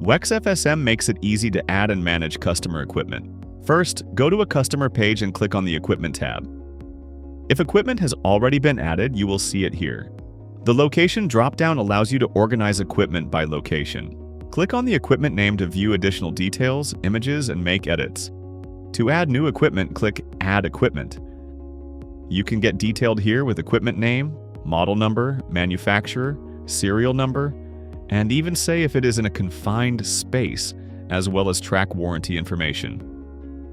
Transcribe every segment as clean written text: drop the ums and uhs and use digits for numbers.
WEX FSM makes it easy to add and manage customer equipment. First, go to a customer page and click on the Equipment tab. If equipment has already been added, you will see it here. The Location drop-down allows you to organize equipment by location. Click on the equipment name to view additional details, images, and make edits. To add new equipment, click Add Equipment. You can get detailed here with equipment name, model number, manufacturer, serial number, and even say if it is in a confined space, as well as track warranty information.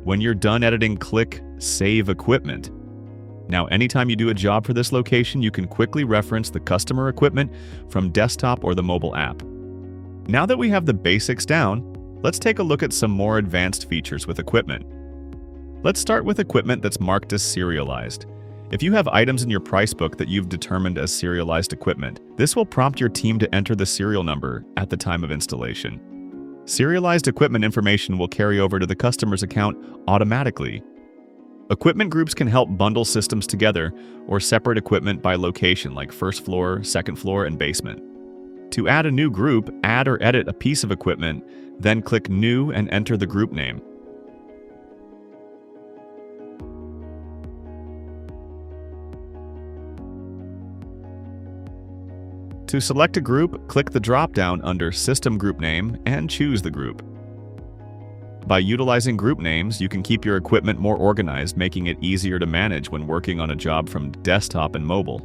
When you're done editing, click Save Equipment. Now, anytime you do a job for this location, you can quickly reference the customer equipment from desktop or the mobile app. Now that we have the basics down, let's take a look at some more advanced features with equipment. Let's start with equipment that's marked as serialized. If you have items in your price book that you've determined as serialized equipment, this will prompt your team to enter the serial number at the time of installation. Serialized equipment information will carry over to the customer's account automatically. Equipment groups can help bundle systems together or separate equipment by location like first floor, second floor, and basement. To add a new group, add or edit a piece of equipment, then click New and enter the group name. To select a group, click the drop-down under System Group Name and choose the group. By utilizing group names, you can keep your equipment more organized, making it easier to manage when working on a job from desktop and mobile.